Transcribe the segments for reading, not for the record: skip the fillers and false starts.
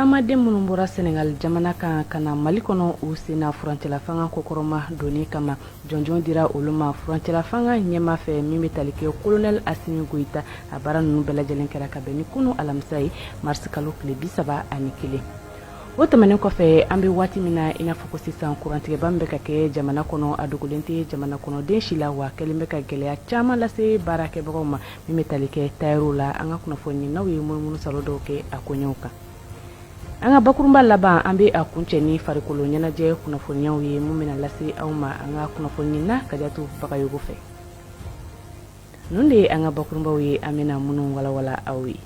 Tamaden minnu bɔra Senegal jamana kan kana Mali kɔnɔ u sena furancɛla fanga kokɔrɔma doni kama jɔnjɔn dira olu ma furancɛla fanga ɲɛma fɛ min bɛ tali kɛ colonel Assimi Goïta a baara ninnu bɛɛ lajɛlen kɛra ka bɛn ni kunu alamisa ye mars kalo tile 31. O tɛmɛnen kɔfɛ an bɛ waati min na i n'a fɔ ko sisan kurantigɛba min bɛ ka kɛ jamana kɔnɔ a dogolen tɛ jamana kɔnɔ den si la wa kɛlen bɛ ka gɛlɛya caman lase baarakɛbagaw ma min bɛ tali kɛ tailleur la an ka kunnafoni n'aw ye munumunu salo dɔw kɛ a koɲɛw kan. An ka bakurunba laban an bɛ a kuncɛ ni farikolo ɲɛnajɛ kunnafoniyaw ye mun bɛna lase aw ma an ka kunnafoni na Kajatu Bagayogo fɛ. Nun de ye an ka bakurunbaw ye an bɛna minnu walawala aw ye.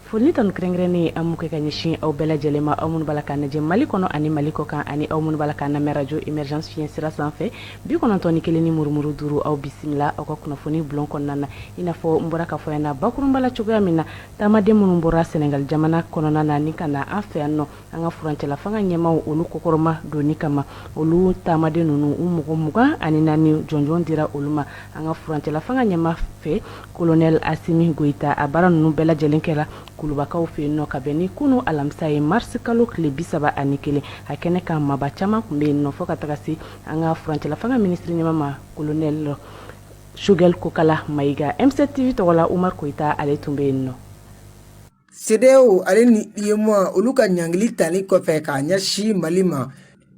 Foli tanu kɛrɛnkɛrɛnnen an m'u kɛ ka ɲɛsin aw bɛɛ lajɛlen ma aw minnu b'a la k'an lajɛ Mali kɔnɔ ani Mali kɔ kan ani aw minnu b'a la k'an lamɛn radio émergence fiɲɛ sira sanfɛ 91 ni murumuru 5 aw bisimila aw ka kunnafoni bulon kɔnɔna na i n'a fɔ n bɔra k'a fɔ yan na bakurunba la cogoya min na taamaden minnu bɔra Senegal jamana kɔnɔna na ni ka na an fɛ yan nɔ an ka furancɛla fanga ɲɛmaw olu kokɔrɔma doni kama olu taamaden ninnu u mɔgɔ 24 jɔnjɔn dira olu ma an ka furancɛla fanga ɲɛma fɛ colonel Assimi Goïta a baara ninnu bɛɛ lajɛlen kɛra kulubakaw fɛ yen nɔ ka bɛn ni kunu alamisa ye mars kalo tile 31 a kɛnɛ kan maba caman kun bɛ yen nɔ fɔ ka taga se an ka furancɛla fanga ministre ɲɛma ma colonel Choguel Kokala Maïga. M7 TV tɔgɔ la Umar Koita ale tun bɛ yen nɔ. CEDEAO ale ni UEMOA olu ka ɲangili tali kɔfɛ k'a ɲɛsin Mali ma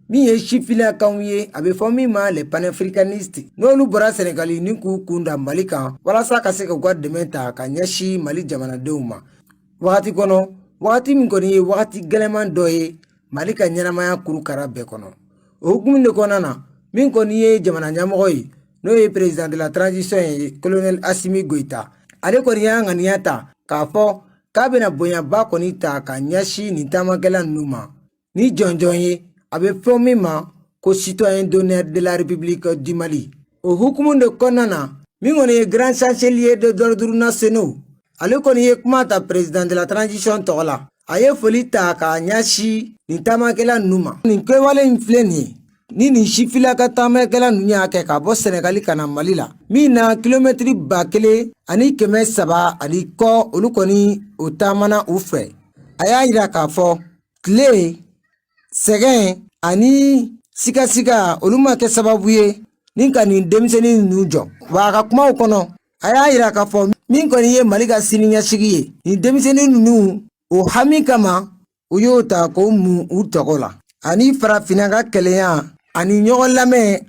min ye sifilakaw ye a bɛ fɔ min ma les panafricanistes n'olu bɔra Senegal ni k'u kunda Mali kan walasa ka se ka u ka dɛmɛ ta ka ɲɛsin Mali jamanadenw ma. Wagati kɔnɔ wagati min kɔni ye wagati gɛlɛman dɔ ye Mali ka ɲɛnamaya kurukara bɛɛ kɔnɔ. O hukumu de kɔnɔna na min kɔni ye jamana ɲɛmɔgɔ ye n'o ye président de la transition ye colonel Assimi Goïta ale kɔni y'a ŋaniya ta k'a fɔ k'a bɛna bonyaba kɔni ta ka ɲɛsin nin taamakɛla ninnu ma ni jɔnjɔn ye a bɛ fɔ min ma ko citoyen d'honneur de la République du Mali. O hukumu de kɔnɔna na min kɔni ye grand chancelier de l'ordre nationaux ale kɔni ye kuma ta président de la transition tɔgɔ la a ye foli ta k'a ɲɛsin nin taamakɛla ninnu ma. Nin kɛwale in filɛ nin ye ni nin sifilaka taamakɛla ninnu y'a kɛ ka bɔ Senegali ka na Mali la min na kilomɛtiri 1300 ani kɔ olu kɔni o taamana u fɛ a y'a yira k'a fɔ tile sɛgɛn ani sikasiga olu ma kɛ sababu ye ni ka nin denmisɛnnin ninnu jɔ wa a ka kumaw kɔnɔ a y'a yira k'a fɔ min kɔni ye Mali ka siniɲɛsigi ye nin denmisɛnnin ninnu o hami kama u y'o ta k'o mun u tɔgɔ la ani farafinna ka kɛlɛya ani ɲɔgɔn lamɛn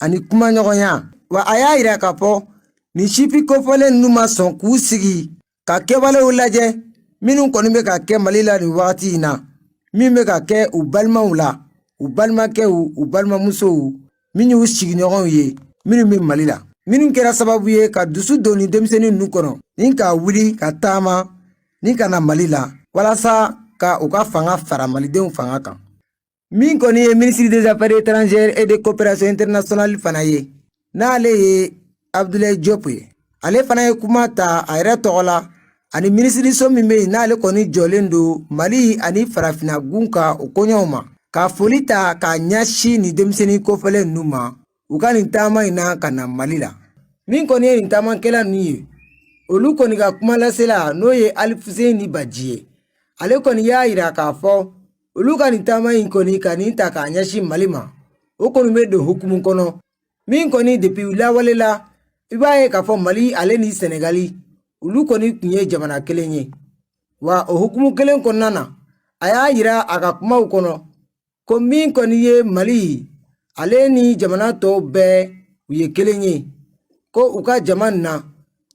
ani kuma ɲɔgɔnya wa a y'a yira k'a fɔ nin sifi kofɔlen ninnu ma sɔn k'u sigi ka kɛwalew lajɛ minnu kɔni bɛ ka kɛ Mali la nin wagati in na min bɛ ka kɛ u balimaw la u balimakɛw u balimamusow min y'u sigiɲɔgɔnw ye minnu bɛ Mali la minnu kɛra sababu ye ka dusu don ni denmisɛnnin ninnu kɔnɔ ni ka wuli ka taama ni ka na Mali la walasa ka u ka fanga fara malidenw fanga kan. Min kɔni ye ministre des affaires étrangères et de coopération internationale fana ye n'ale ye Abdoulaye Diop ye ale fana ye kuma ta a yɛrɛ tɔgɔ la ani ministre min bɛ yen n'ale kɔni jɔlen don Mali ani farafinna gun ka o koɲɛw ma ka foli ta k'a ɲɛsin ni denmisɛnnin kofɔlen ninnu ma u ka nin taama in na ka na Mali la. Min kɔni ye nin taamakɛla ninnu ye olu kɔni ka kuma lasela n'o ye Alfuseni Badji ye ale kɔni y'a yira k'a fɔ olu ka nin taama in kɔni ka nin ta k'a ɲɛsin Mali ma o kɔni bɛ don hukumu kɔnɔ min kɔni depuis lawale la i b'a ye k'a fɔ Mali ale ni Senegali olu kɔni tun ye jamana kelen ye wa o hukumu kelen kɔnɔna na a y'a yira a ka kumaw kɔnɔ ko min kɔni ye Mali ale ni jamana tɔw bɛɛ u ye kelen ye ko u ka jama na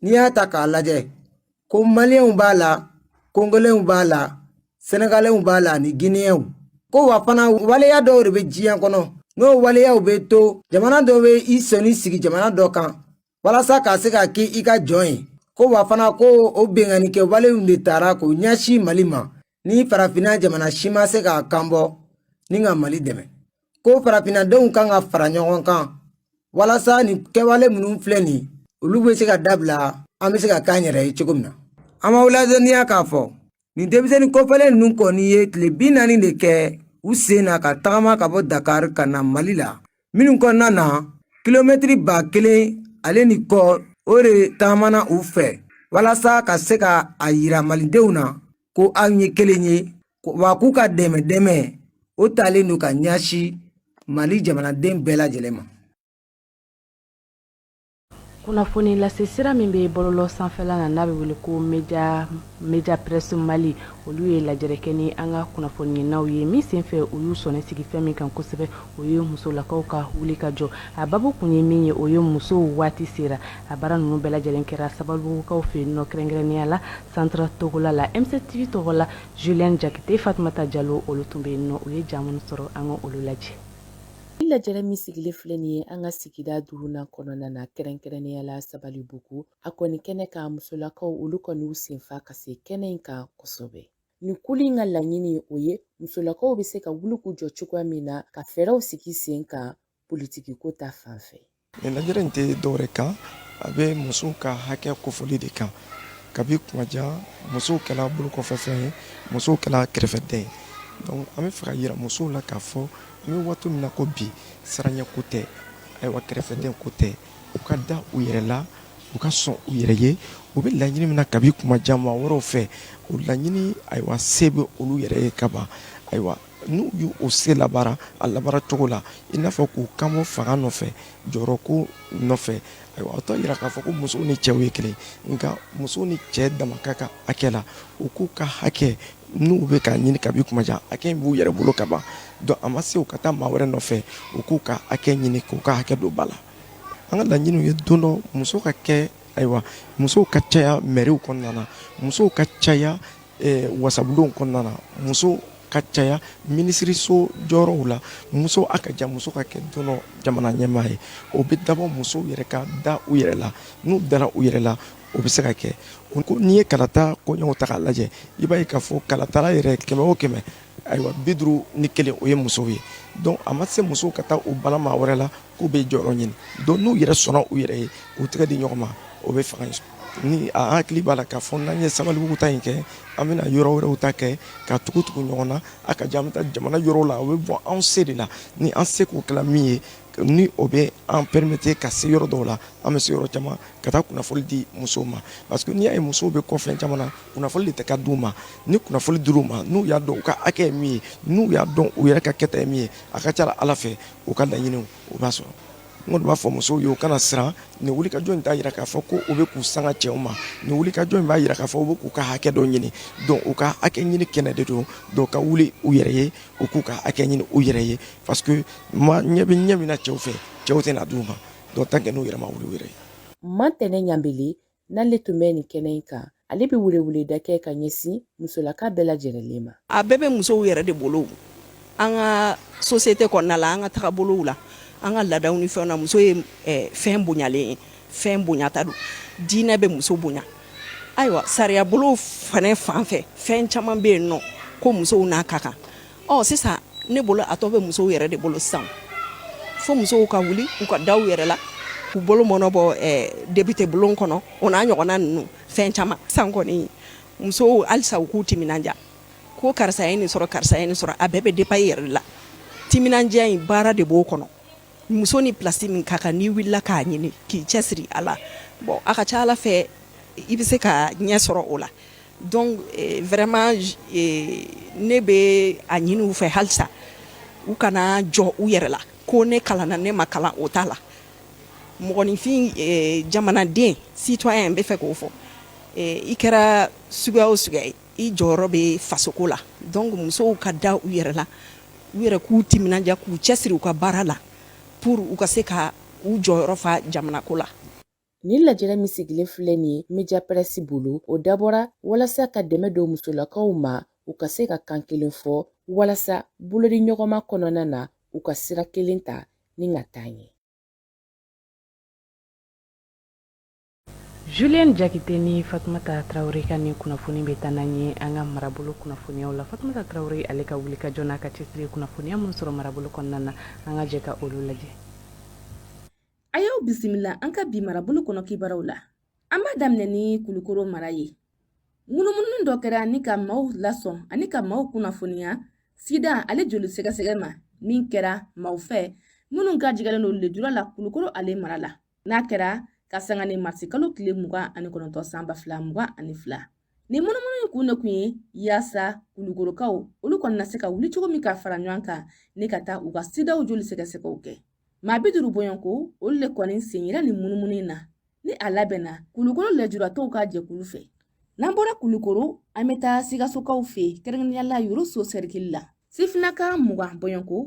n'i y'a ta k'a lajɛ ko Maliyɛnw b'a la Kongolɛnw b'a la Senegalɛnw b'a la ani Guinéenw ko wa fana waleya dɔw de bɛ diɲɛ kɔnɔ n'o waleyaw bɛ to jamana dɔw bɛ i sɔnni sigi jamana dɔ kan walasa k'a se ka kɛ i ka jɔn ye ko wa fana ko o benganikɛ walew de taara k'o ɲɛsin Mali ma ni farafinna jamana si ma se k'a kanbɔ ni ka Mali dɛmɛ ko farafinnadenw kan ka fara ɲɔgɔn kan walasa nin kɛwale minnu filɛ nin olu bɛ se ka dabila an bɛ se ka k'an yɛrɛ ye cogo min na. An b'aw ladɔnniya k'a fɔ nin denmisɛnnin kofɔlen ninnu kɔni ye tile 40 de kɛ u sen na ka tagama ka bɔ Dakar ka na Mali la minnu kɔnɔna na kilomɛtiri 1000 ale ni kɔ o de taamana u fɛ walasa ka se ka a yira malidenw na ko anw ye kelen ye wa k'u ka dɛmɛ o talen don ka ɲɛsi Mali jamanaden bɛɛ lajɛlen ma. kunnafoni lase sira min bɛ bɔlɔlɔ sanfɛla na n'a bɛ wele ko media presse Mali olu ye lajɛrɛ kɛ ni an ka kunnafoni naw ye min senfɛ u y'u sɔnɛ sigi fɛn min kan kosɛbɛ o ye musolakaw ka wuli ka jɔ a babu kun ye min ye o ye musow waati sera a baara ninnu bɛɛ lajɛlen kɛra sababukaw fɛ yen nɔ kɛrɛnkɛrɛnnenya la Centre Togola la MCTV tɔgɔ la Julien Jakite Fatumata Diallo olu tun bɛ yen nɔ u ye jamu sɔrɔ an ka olu lajɛ. lajɛrɛ min sigilen filɛ nin ye an ka sigida duurunan kɔnɔna na kɛrɛnkɛrɛnnenya la Sabalibugu a kɔni kɛnɛ kan musolakaw olu kɔni u senfa ka se kɛnɛ in kan kosɛbɛ. Nin kuli in ka laɲini o ye musolakaw bɛ se ka wuli k'u jɔ cogoya min na ka fɛɛrɛw sigi sen kan politiki ko ta fanfɛ. Lajɛrɛ in tɛ dɔwɛrɛ kan a bɛ musow ka hakɛ kofɔli de kan kabi kumajan musow kɛla bolokɔfɛfɛn ye musow kɛla kɛrɛfɛden ye donc an bɛ fɛ ka yira musow la k'a fɔ an bɛ waati min na ko bi siranya ko tɛ ayiwa kɛrɛfɛden ko tɛ u ka da u yɛrɛ la u ka sɔn u yɛrɛ ye u bɛ laɲini min na kabi kumajan maa wɛrɛw fɛ o laɲini ayiwa se bɛ olu yɛrɛ ye ka ban ayiwa n'u y'u o se labaara a labaara cogo la i n'a fɔ k'u kanbɔ fanga nɔfɛ jɔyɔrɔko nɔfɛ ayiwa o t'a yira k'a fɔ ko musow ni cɛw ye kelen nka musow ni cɛ dama ka kan hakɛ la u k'u ka hakɛ n'u bɛ k'a ɲini kabi kumajan hakɛ in b'u yɛrɛ bolo ka ban donc a ma se u ka taa maa wɛrɛ nɔfɛ u k'u ka hakɛ ɲini k'u ka hakɛ don ba la an ka laɲiniw ye don dɔ muso ka kɛ ayiwa musow ka caya mɛriw kɔnɔna na musow ka caya wasabulonw kɔnɔna na musow ka caya minisiriso jɔyɔrɔw la muso a ka jan muso ka kɛ don dɔ jamana ɲɛmaa ye o bɛ dabɔ musow yɛrɛ ka da u yɛrɛ la n'u dara u yɛrɛ la o bɛ se ka kɛ n'i ye kalata koɲɛw ta k'a lajɛ i b'a ye k'a fɔ kalatala yɛrɛ 100 o 100 ayiwa 51 o ye musow ye donc a ma se musow ka taa u bala maa wɛrɛ la k'u bɛ jɔyɔrɔ ɲini donc n'u yɛrɛ sɔnna u yɛrɛ ye u tɛgɛ di ɲɔgɔn ma o bɛ fanga ni a hakili b'a la k'a fɔ n'an ye Sabalibugu ta in kɛ an bɛna yɔrɔ wɛrɛw ta kɛ ka tugu ɲɔgɔn na a ka jan an bɛ taa jamana yɔrɔw la o bɛ bɔ anw se de la ni an se k'o kɛla min ye ni o bɛ an permettre ka se yɔrɔ dɔw la an bɛ se yɔrɔ caman ka taa kunnafoli di musow ma parce que n'i y'a ye musow bɛ kɔfɛ caman na kunnafoli de tɛ ka d'u ma ni kunnafoli dir'u ma n'u y'a dɔn u ka hakɛ ye min ye n'u y'a dɔn u yɛrɛ ka kɛta ye min ye a ka ca Ala fɛ u ka laɲiniw u b'a sɔrɔ n kɔni b'a fɔ musow ye u kana siran nin wulikajɔ in t'a yira k'a fɔ ko u bɛ k'u sanga cɛw ma nin wulikajɔ in b'a yira k'a fɔ u bɛ k'u ka hakɛ dɔ ɲini donc u ka hakɛ ɲini kɛnɛ de don donc ka wuli u yɛrɛ ye u k'u ka hakɛ ɲini u yɛrɛ ye parce que ɲɛ bɛ ɲɛ min na cɛw fɛ cɛw tɛna d'u ma donc tant que n'u yɛrɛ ma wuli u yɛrɛ ye. Mantɛnɛ Ɲanbele n'ale tun bɛ nin kɛnɛ in kan ale bɛ weleweleda kɛ ka ɲɛsin musolaka bɛɛ lajɛlen ma. A bɛɛ bɛ musow yɛrɛ de bolo an ka société kɔnɔna la an ka tagabolow la an ka laadaw ni fɛnw na muso ye fɛn bonyalen ye fɛn bonyata don diinɛ bɛ muso bonya ayiwa sariya bolo fana fan fɛ fɛn caman bɛ yen nɔ ko musow n'a ka kan sisan ne bolo a tɔ bɛ musow yɛrɛ de bolo sisan fo musow ka wuli u ka daw yɛrɛ la k'u bolo mɔnɔbɔ député bulon kɔnɔ o n'a ɲɔgɔnna ninnu fɛn caman sisan kɔni musow halisa u k'u timinanja ko karisa ye nin sɔrɔ karisa ye nin sɔrɔ a bɛɛ bɛ dépend i yɛrɛ de la timinandiya in baara de b'o kɔnɔ muso ni place min ka kan n'i wulila k'a ɲini k'i cɛsiri a la bon a ka ca Ala fɛ i bɛ se ka ɲɛ sɔrɔ o la donc vraiment ne bɛ a ɲini u fɛ halisa u kana jɔ u yɛrɛ la ko ne kalanna ne ma kalan o t'a la mɔgɔninfin jamanaden citoyen bɛ fɛ k'o fɔ i kɛra suguya o suguya ye i jɔyɔrɔ bɛ fasoko la donc musow ka da u yɛrɛ la u yɛrɛ k'u timinanja k'u cɛsiri u ka baara la pour u ka se ka u jɔyɔrɔ fa jamanako la. Nin lajɛrɛ min sigilen filɛ nin ye media presse bolo o dabɔra walasa ka dɛmɛ don musolakaw ma u ka se ka kan kelen fɔ walasa bolodi ɲɔgɔnma kɔnɔna na u ka sira kelen ta ni ka taa ɲɛ. Julien Jakite ni Fatumata Traoré ka ni kunnafoni bɛ taa n'an ye an ka marabolo kunnafoniyaw la Fatumata Traoré ale ka wuli ka jɔ n'a ka cɛsiri kunnafoniya minnu sɔrɔ marabolo kɔnɔna na an ka jɛ ka olu lajɛ. A y'aw bisimila an ka bi marabolo kɔnɔ kibaruw la an b'a daminɛ ni Kulukoro mara ye munumunu dɔ kɛra ni ka maaw lasɔn ani ka maaw kunnafoniya sida ale joli sɛgɛsɛgɛ ma min kɛra maaw fɛ minnu ka jigalen don lejura la Kulukoro ale mara la n'a kɛra ka sanga ni marsi kalo tile 29 san 2022 ni munumunu ye kun ne kun ye yaasa kulukorokaw olu kɔni na se ka wuli cogo min ka fara ɲɔgɔn kan ni ka taa u ka sidaw joli sɛgɛsɛgɛw kɛ maa 50 bɔɲɔnko olu le kɔni sen yira ni munumunu na ni a labɛnna kulukoro lɛjuratɔw ka jɛkulu fɛ n'an bɔra kulukoro an bɛ taa sigasokaw fɛ kɛrɛnkɛrɛnnenya yoro so sɛrikili la sifinaka 20 bɔɲɔnko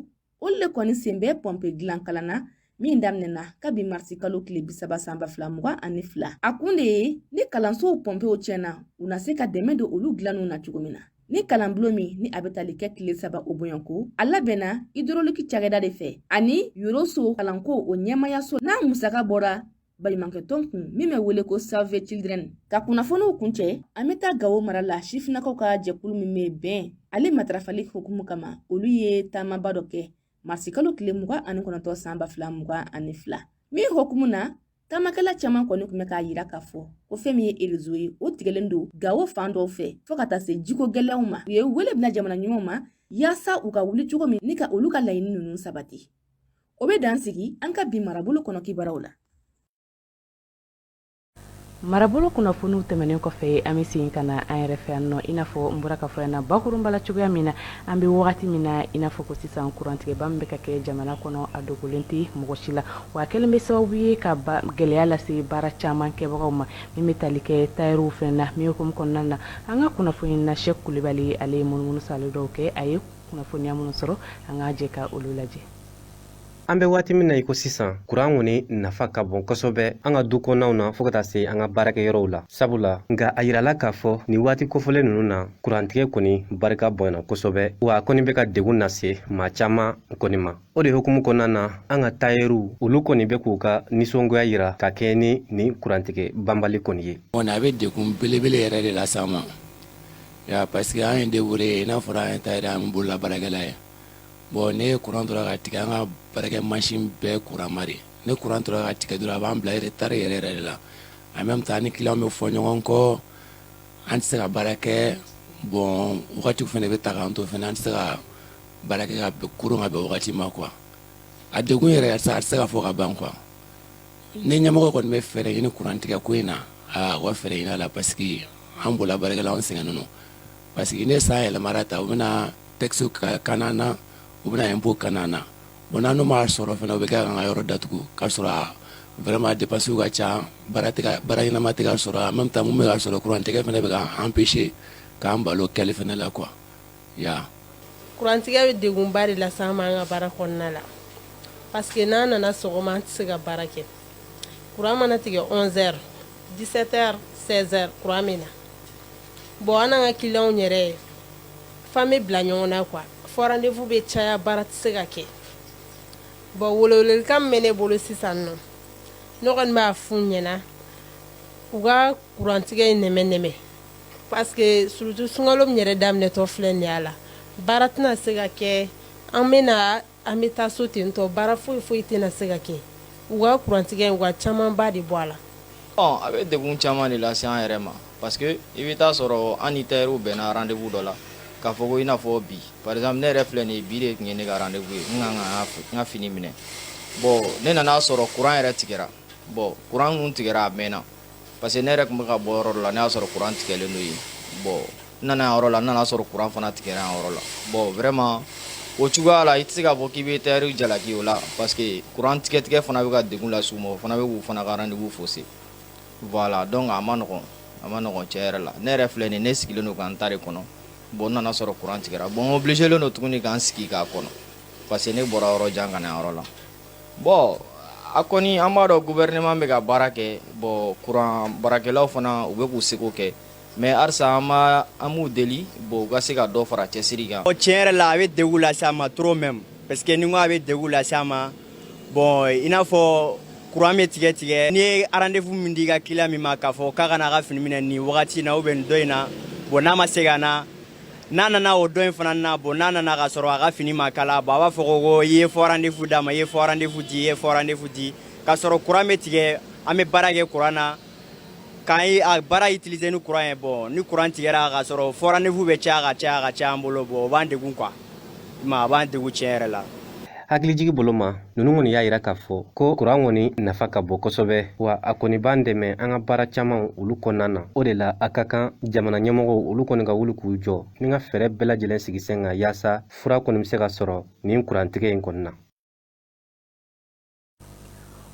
olu le kɔni sen bɛ pɔmpe dilan kalan na min daminɛna kabi marsi kalo tile 30 san 2022 a kun de ye ni kalansow pɔmpew tiɲɛna u na se ka dɛmɛ don olu dilannu na cogo min na ni kalanbulon min ni a bɛ tali kɛ tile 3 o bɔɲɔnko a labɛnna hydroloki cakɛda de fɛ ani yoroso kalanko o ɲɛmayaso n'a musaka bɔra baɲumankɛ tɔn kun min bɛ wele ko Save Children ka kunnafoniw kuncɛ an bɛ taa Gawo mara la sifinakaw ka jɛkulu min bɛ bɛn ale matarafali hukumu kama olu ye taamaba dɔ kɛ marsi kalo tile 29 san 2022 min hukumu na taamakɛla caman kɔni kun bɛ k'a yira k'a fɔ ko fɛn min ye rezo ye o tigɛlen don Gawo fan dɔw fɛ fɔɔ ka taa se jiko gɛlɛyaw ma u ye wele bila jamana ɲumanw ma yaasa u ka wuli cogo min ni ka olu ka laɲini ninnu sabati o bɛ dan sigi an ka bi marabolo kɔnɔ kibaaraw la marabolo kunnafoniw tɛmɛnen kɔfɛ an bɛ segin ka na an yɛrɛ fɛ yan nɔ i n'a fɔ n bɔra ka fɔ yan na bakurunba la cogoya min na an bɛ wagati min na i n'a fɔ ko sisan kurantigɛba min bɛ ka kɛ jamana kɔnɔ a dogolen tɛ mɔgɔ si la wa kɛlen bɛ sababu ye ka gɛlɛya lase baara caman kɛbagaw ma min bɛ tali kɛ tayɛriw fɛn na min hukumu kɔnɔna na an ka kunnafoni na Sɛki Kulibali ale ye munumunu salo dɔw kɛ a ye kunnafoniya minnu sɔrɔ an ka jɛ ka olu lajɛ. An bɛ waati min na i ko sisan kuran kɔni nafa ka bon kosɛbɛ an ka du kɔnɔnaw na fo ka taa se an ka baarakɛyɔrɔw la sabula nka a yirala k'a fɔ ni waati kofɔlen ninnu na kurantigɛ kɔni barika bonyana kosɛbɛ wa a kɔni bɛ ka degun lase maa caman kɔni ma o de hukumu kɔnɔna na an ka tayɛriw olu kɔni bɛ k'u ka nisɔngoya yira ka kɛ ni kurantigɛ banbali kɔni ye. A bɛ degun belebele yɛrɛ de lase an ma parce que an ye débrouillé n'a fɔra an ye tayɛri an bɛ bolola baarakɛla ye bon ne courant tora ka tigɛ an ka baarakɛ machine bɛɛ courant ma de ne courant tora ka tigɛ dɔrɔn a b'an bila retard yɛrɛ yɛrɛ de la en même temps ni client bɛ fɔ ɲɔgɔn kɔ an tɛ se ka baara kɛ bon wagati fana bɛ ta k'an to fana an tɛ se ka baara kɛ ka bɛn kurun ka bɛn wagati ma quoi a degun yɛrɛ a tɛ se ka fɔ ka ban quoi ne ɲɛmɔgɔ kɔni bɛ fɛɛrɛ ɲini courant tigɛ ko in na u ka fɛɛrɛ ɲini a la parce que an bolola baarakɛla an sɛgɛnnen don parce que ne san yɛlɛmara ta u bɛna texte kanan na u bɛna impôt kanan na bon n'an m'a sɔrɔ fana u bɛ kɛ k'an ka yɔrɔ datugu k'a sɔrɔ vraiment dépenses ka ca baara ɲɛnama tɛ ka sɔrɔ en même temps mun bɛ ka sɔrɔ courant tigɛ fana bɛ ka empêcher k'an balo kɛli fana la quoi ya courant tigɛ bɛ degunba de lase an ma an ka baara kɔnɔna la parce que n'an nana sɔgɔma an tɛ se ka baara kɛ courant mana tigɛ 11h 17h 16h courant bɛ na bon an n'an ka clients yɛrɛ fan bɛ bila ɲɔgɔn na quoi fo rendez-vous bɛ caya baara tɛ se ka kɛ bon welewelekan min bɛ ne bolo sisan nɔ ne kɔni b'a f'u ɲɛna u ka kurantigɛ in nɛmɛ parce que surtout sunkalo min yɛrɛ daminɛtɔ filɛ nin y'a la baara tɛna se ka kɛ an bɛ taa so ten tɔ baara foyi tɛna se ka kɛ u ka kurantigɛ in u ka camanba de bɔ a la. A bɛ degun caman de lase an yɛrɛ ma parce que i bɛ taa sɔrɔ an ni tayɛriw bɛnna rendez-vous dɔ la k'a fɔ ko i n'a fɔ bi par exemple ne yɛrɛ filɛ nin ye bi de tun ye ne ka rendez-vous ye n ka fini minɛ bon ne nana sɔrɔ courant yɛrɛ tigɛra bon courant mun tigɛra a mɛnna parce que ne yɛrɛ tun bɛ ka bɔ yɔrɔ dɔ la ne y'a sɔrɔ courant tigɛlen don yen bon n nana yɔrɔ la n nana sɔrɔ courant fana tigɛra yan yɔrɔ la bon vraiment o cogoya la i tɛ se k'a fɔ k'i bɛ tayɛriw jalaki o la parce que courant tigɛ fana bɛ ka degun lase u ma o fana bɛ k'u fana ka rendez-vous fausser voilà donc a ma nɔgɔn cɛ yɛrɛ la ne yɛrɛ filɛ nin ne sigilen don k'an ta de kɔnɔ bon nana sɔrɔ courant tigɛra bon obligé len don tuguni k'an sigi k'a kɔnɔ parce que ne bɔra yɔrɔ jan ka na yɔrɔ la bon a kɔni an b'a dɔn gouvernement bɛ ka baara kɛ bon courant baarakɛlaw fana u bɛ k'u seko kɛ mais halisa an m'u deli bon u ka se ka dɔ fara cɛsiri kan. Tiɲɛ yɛrɛ la a bɛ degun lase an ma trop même parce que ni n ko a bɛ degun lase an ma bon i n'a fɔ courant bɛ tigɛ n'i ye rendez-vous min di i ka client min ma k'a fɔ k'a ka na a ka fini minɛ nin wagati in na ou bien nin dɔ in na bon n'a ma se ka na n'a nana o dɔ in fana na bon n'a nana ka sɔrɔ a ka fini ma kala bon a b'a fɔ ko i ye fɔ rendez-vous d'a ma i ye fɔ rendez-vous di k'a sɔrɔ courant bɛ tigɛ an bɛ baara kɛ courant na k'an ye a baara utiliser ni courant ye bon ni courant tigɛra k'a sɔrɔ fɔ rendez-vous bɛ caya ka caya an bolo bon o b'an degun quoi a b'an degun tiɲɛ yɛrɛ la. hakilijigi bolo ma nunu kɔni y'a yira k'a fɔ ko kuran kɔni nafa ka bon kosɛbɛ wa a kɔni b'an dɛmɛ an ka baara caman olu kɔnɔna na. O de la a ka kan jamana ɲɛmɔgɔw olu kɔni ka wuli k'u jɔ ni ka fɛɛrɛ bɛɛ lajɛlen sigi sen kan yaasa fura kɔni bɛ se ka sɔrɔ nin kurantigɛ in kɔni na.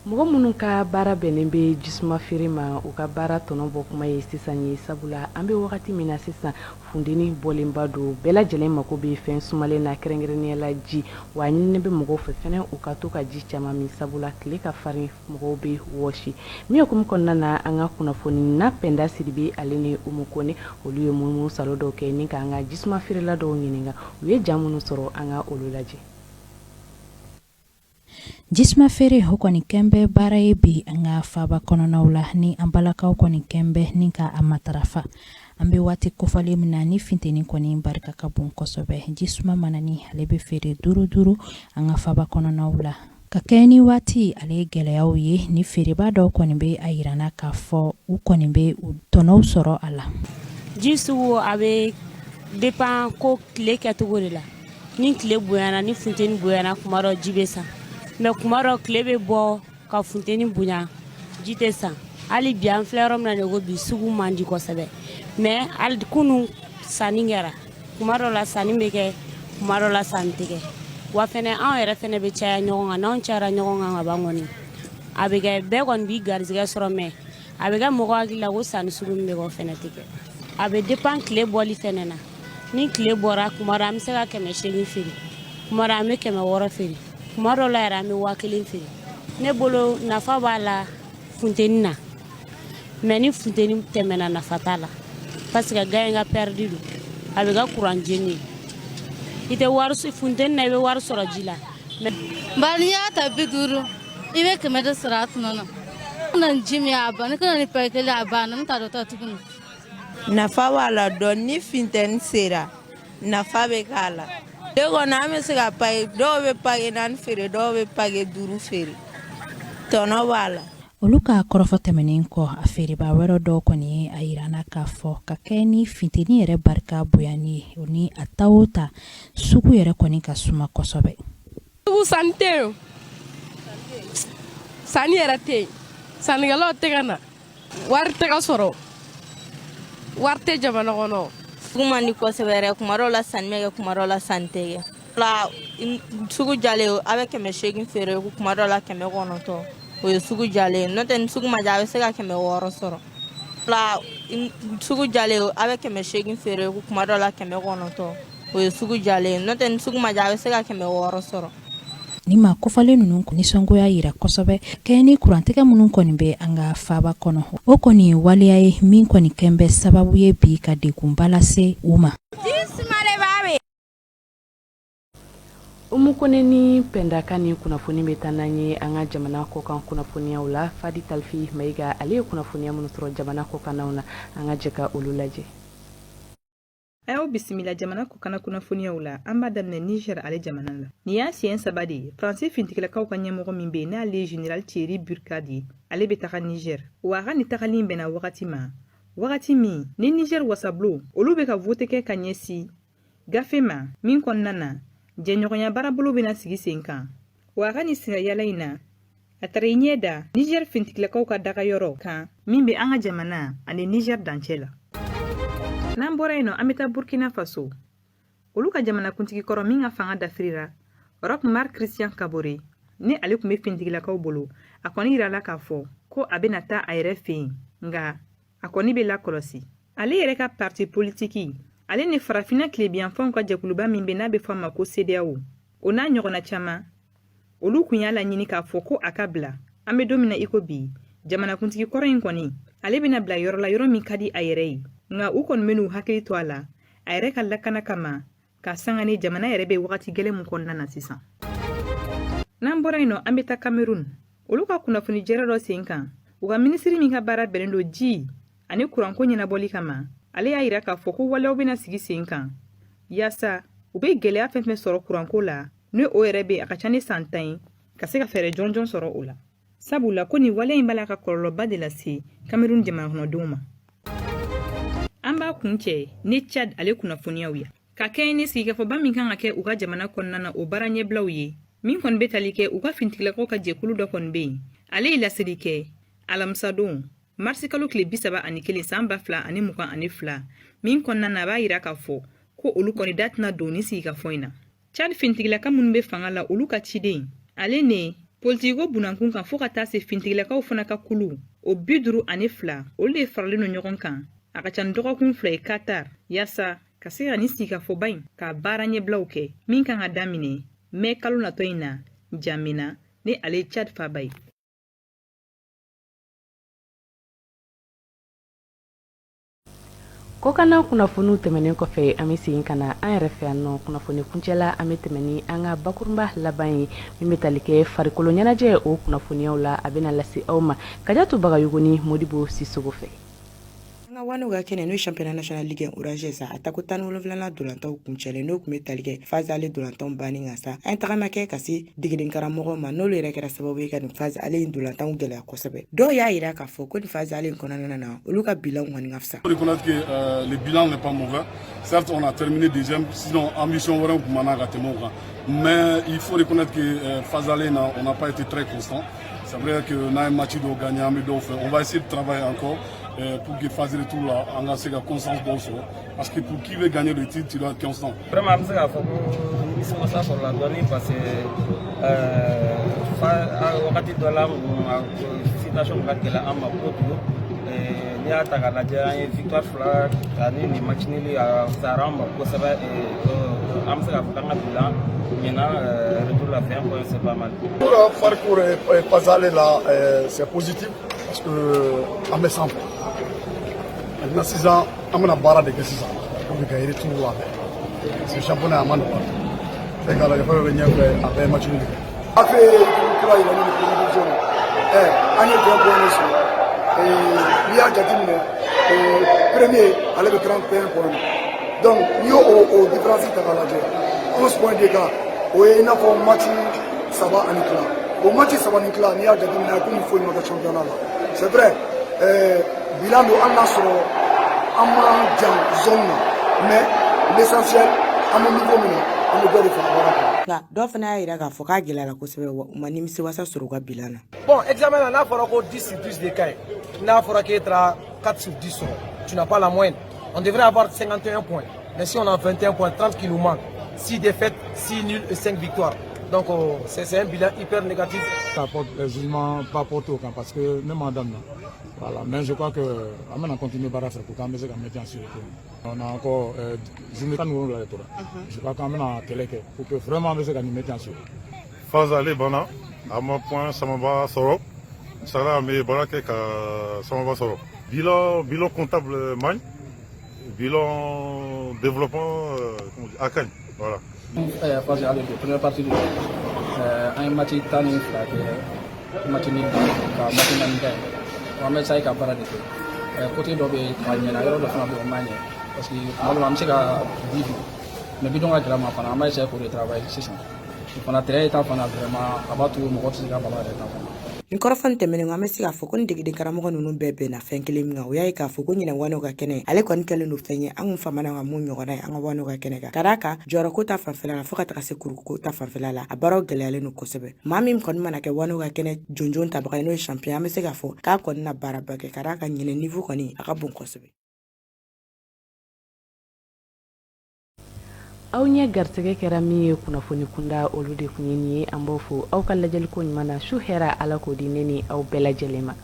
mɔgɔ minnu ka baara bɛnnen bɛ jisuma feere ma u ka baara tɔnɔ bɔ kuma ye sisan ye sabula an bɛ wagati min na sisan funteni bɔlenba don bɛɛ lajɛlen mako bɛ fɛn sumalen na kɛrɛnkɛrɛnnenya la ji wa ɲinini bɛ mɔgɔw fɛ fɛnɛ u ka to ka ji caman min sabula tile ka farin mɔgɔw bɛ wɔsi min hukumu kɔnɔna na an ka kunnafoni na pɛnda siribe ale ni umu kone olu ye munumunu salo dɔw kɛ ni k'an ka jisuma feerela dɔw ɲininka u ye ja minnu sɔrɔ an ka olu lajɛ. Jisma feere ho kɔni kɛnbɛ baara ye bi an ka faaba kɔnɔnaw la ni an balakaw kɔni kɛnbɛ ni ka a matarafa an bɛ waati kofɔlen min na ni finteni kɔni barika ka bon kosɛbɛ jisuma mana ni ale bɛ feere duuru an ka faaba kɔnɔnaw la ka kɛ ni waati ale ye gɛlɛyaw ye ni feereba dɔw kɔni bɛ a yirana k'a fɔ u kɔni bɛ tɔnɔw sɔrɔ a la. Ji sugu a bɛ dépend ko tile kɛcogo de la ni tile bonyana ni funteni bonyana kuma dɔ ji bɛ san mais kuma dɔ tile bɛ bɔ ka funteni bonya ji tɛ san hali bi an filɛ yɔrɔ min na de ko bi sugu man di kosɛbɛ mais hali kunu sanni kɛra kuma dɔ la sanni bɛ kɛ kuma dɔ la sanni tɛ kɛ wa fɛnɛ an yɛrɛ fɛnɛ bɛ caya ɲɔgɔn kan n'anw cayara ɲɔgɔn kan ka ban kɔni a bɛ kɛ bɛɛ kɔni b'i garizigɛ sɔrɔ mais a bɛ kɛ mɔgɔ hakili la ko sanni sugu min bɛ kɛ o fɛnɛ tɛ kɛ a bɛ dépend tile bɔli fɛnɛ na ni tile bɔra kuma dɔ an bɛ se ka 800 feere kuma dɔ an bɛ 600 feere kuma dɔ la yɛrɛ an bɛ 1000 feere ne bolo nafa b'a la funteni na mais ni funteni tɛmɛna nafa t'a la parce que gain ka perdu don a bɛ ka courant jeni i tɛ wari funteni na i bɛ wari sɔrɔ ji la bari n'i y'a ta 50 i bɛ 100 de sɔrɔ a tɔnɔ na kana ji min a ban ne kana ni paye kelen a banna ne t'a dɔn ta tuguni nafa b'a la dɔn ni funteni sera nafa bɛ k'a la de kɔni an bɛ se ka paye dɔw bɛ paye 4 feere dɔw bɛ paye 5 feere tɔnɔ b'a la. Olu ka kɔrɔfɔ tɛmɛnen kɔ a feereba wɛrɛ dɔw kɔni ye a yirana k'a fɔ ka kɛ ni finteni yɛrɛ barika bonyani ye o ni a ta o ta sugu yɛrɛ kɔni ka suma kosɛbɛ. Sugu sanni tɛ yen sanni yɛrɛ tɛ yen sannikɛlaw tɛ ka na wari tɛ ka sɔrɔ wari tɛ jamana kɔnɔ. Sugu man di kosɛbɛ yɛrɛ kuma dɔw la sanni bɛ kɛ kuma dɔw la sanni tɛ kɛ la sugu jalen a bɛ 800 feere kuma dɔw la 900 o ye sugu jalen n'o tɛ ni sugu ma ja a bɛ se ka 600 sɔrɔ la sugu jalen a bɛ 800 feere kuma dɔw la 900 o ye sugu jalen n'o tɛ ni sugu ma ja a bɛ se ka 600 sɔrɔ. Ni ma kofalen ninnu nisɔngoya yira kosɛbɛ kɛ ni kurantigɛ minnu kɔni bɛ an ka faaba kɔnɔ o kɔni ye waleya ye min kɔni kɛn bɛ sababu ye bi ka degunba lase u ma. Umu kone ni pendaka ni kunnafoni bɛ taa n'an ye an ka jamana kɔkan kunnafoniyaw la Fadi Talfi Mayiga ale ye kunnafoniya minnu sɔrɔ jamana kɔkannaw na an ka jɛ ka olu lajɛ. Ayo bisimila jamana kɔkanna kunnafoniyaw la an b'a daminɛ Niger ale jamana la. Ni y'a siɲɛ 3 de ye Faransi fintigilakaw ka ɲɛmɔgɔ min bɛ yen n'ale ye Général Thierry Burkadi ale bɛ taga Niger wa a ka nin tagali bɛnna wagati ma wagati min ni Niger wasablo olu bɛ ka vote kɛ ka ɲɛsi gafe ma min kɔnɔna na jɛɲɔgɔnya baarabolo bɛna sigi sen kan wa a ka nin sirayala in na a taara i ɲɛ da Niger fintigilakaw ka dagayɔrɔ kan min bɛ an ka jamana ani Niger dancɛ la. N'an bɔra yen nɔ an bɛ taa Burkina Faso olu ka jamana kuntigi kɔrɔ min ka fanga dafirira Roch Marc Christian Kabore ni ale tun bɛ fintigilakaw bolo a kɔni yirala k'a fɔ ko a bɛna taa a yɛrɛ fɛ yen nka a kɔni bɛ lakɔlɔsi ale yɛrɛ ka parti politiki ale ni farafina tilebiyanfanw ka jɛkuluba min bɛ n'a bɛ fɔ a ma ko CEDEAO o n'a ɲɔgɔnna caman olu kun y'a laɲini k'a fɔ ko a ka bila an bɛ don min na i ko bi jamanakuntigi kɔrɔ in kɔni ale bɛna bila yɔrɔ la yɔrɔ min ka di a yɛrɛ ye nka u kɔni bɛn'u hakili to a la a yɛrɛ ka lakana kama ka sanga ni jamana yɛrɛ bɛ wagati gɛlɛn min kɔnɔna na sisan. N'an bɔra yen nɔ an bɛ taa Cameroun olu ka kunnafoni jɛrɛ dɔ sen kan u ka minisiri min ka baara bɛnnen don ji ani kuranko ɲɛnabɔli kama ale y'a yira k'a fɔ ko waleyaw bɛna sigi sen kan yaasa u bɛ gɛlɛya fɛn fɛn sɔrɔ kuranko la n'o o yɛrɛ bɛ a ka ca ni san 10 ye ka se ka fɛɛrɛ jɔnjɔn sɔrɔ o la sabula ko nin waleya in b'a la ka kɔlɔlɔba de lase Cameroun jamana kɔnɔdenw ma. An b'a kun cɛ ni Chad ale kunnafoniyaw ye ka kɛ ni sigikafɔba min kan ka kɛ u ka jamana kɔnɔna na o baara ɲɛbilaw ye min kɔni be tali kɛ u ka finitigilakaw ka jɛkulu dɔ kɔni be yen ale ye laseli kɛ alamisa don marisi kalo tile 31 san 2022 min kɔnɔna na a b'a yira k'a fɔ ko olu kɔni da tɛna don ni sigi ka fɔ in na Chad finitigilaka minnu be fanga la olu ka ciden ale ne politiko bunankun kan fo ka taa se finitigilakaw fana ka kulu o 52 olu de faralen no ɲɔgɔn kan a ka ca ni dɔgɔkun 2 ye Qatar yaasa ka se ka ni sigi ka fɔ ba in ka baara ɲɛbilaw kɛ min kan ka daminɛ mai kalo natɔ in na Jamena ni ale Chad faba ye. ko kana kunnafoniw tɛmɛnen kɔfɛ an bɛ segin ka na an yɛrɛ fɛ yan nɔ kunnafoni kuncɛla an bɛ tɛmɛ ni an ka bakurunba laban ye min bɛ tali kɛ farikolo ɲɛnajɛ o kunnafoniyaw la a bɛna lase aw ma Kajatu Bagayogoni Modibo Sisogo fɛ. An ka wani ka kɛnɛ n'o championnat national ligue orange sa a tako 17 dolantaw kuncɛlen n'o kun bɛ tali kɛ phase ale dolantanw banni kan sa an tagama kɛ ka se degeden karamɔgɔw ma n'olu yɛrɛ kɛra sababu ye ka nin phase ale in dolantanw gɛlɛya kosɛbɛ dɔw y'a yira k'a fɔ ko nin phase ale in kɔnɔna na olu ka bilan kɔni ka fisa. Il faut reconnaître que le bilan n'est pas mauvais. Certes, on a terminé deuxième, sinon ambition vraiment pour Mana Gatemoka. Mais il faut reconnaître que phase aller on n'a pas été très constant. C'est vrai que on a un match de gagner, on va essayer de travailler encore. Pour que phase retour là, on a cette constance d'osso. Parce que pour qui veut gagner le titre, tu dois être constant. Vraiment, c'est à fond. Ils sont ça sur la donner parce que wakati dola situation ngati la ama potu ni ata kana jaya victoire flag ani ni match ni ya saramba ko saba amsa ka fanga bilan maintenant retour la fin c'est pas mal. Pour le parcours pas aller là c'est positif parce que on me sent maintenant 6 ans on a barra de 6 ans on a gagné tout là c'est championnat à Manu c'est quand il faut venir après match nul après il a une division on est bien bon ici et il y a Jadine premier aller le 31 points donc il y a au différence de la 11 points d'écart et il y a un match ça va en éclat au match ça va en éclat il y a Jadine il faut une championnat c'est vrai bilan de an sur en zone mais l'essentiel à mon niveau on ne doit le faire la dɔ fana y'a yira k'a fɔ k'a gɛlɛyara kosɛbɛ wa u ma nimisi wasa sɔrɔ u ka bilan na. Bon examen na n'a fɔra ko 10 sur 10 de cas n'a fɔra k'e taara 4 sur 10 sɔrɔ tu n'as pas la moyenne on devrait avoir 51 points mais si on a 21 points 30 qui nous manquent 6 défaites 6 nuls et 5 victoires donc c'est un bilan hyper négatif. Ça apporte le jugement pas porté au camp parce que même en dame voilà, mais je crois que on continue à faire pour qu'on puisse mettre en sécurité. On a encore je crois qu'on a télé pour que vraiment on puisse mettre en sécurité. Phase aller bana à mon point ça va soro ça là mais voilà que ça va soro bilan comptable magne bilan développement Akagne voilà. Phase aller première partie de un match tani match ni ka match ni on va essayer de faire des choses. Côté de l'Ukraine, la guerre de France est maniée parce que nous avons dit mais bidon à drama pendant mais c'est pour le travail c'est ça. On a très état pendant vraiment abattu mon côté c'est pas mal nin kɔrɔfɔ tɛmɛnen an bɛ se k'a fɔ ko nin degeden karamɔgɔ ninnu bɛɛ bɛnna fɛn kelen min kan o y'a ye k'a fɔ ko ɲinɛ wano ka kɛnɛ ale kɔni kɛlen don fɛn ye an kun famana ka mun ɲɔgɔnna ye an ka wano ka kɛnɛ kan ka d'a kan jɔyɔrɔko ta fanfɛla la fo ka taga se kuruko ta fanfɛla la a baaraw gɛlɛyalen don kosɛbɛ maa min kɔni mana kɛ wano ka kɛnɛ jonjon tabaga ye n'o ye champion an bɛ se k'a fɔ k'a kɔni na baaraba kɛ ka d'a kan ɲinɛ niveau kɔni a ka bon kosɛbɛ. aw ɲɛ garisɛgɛ kɛra min ye kunnafoni kunda olu de kun ye nin ye an b'o fo aw ka lajɛliko ɲuman na su hɛra ala k'o di ne ni aw bɛɛ lajɛlen ma.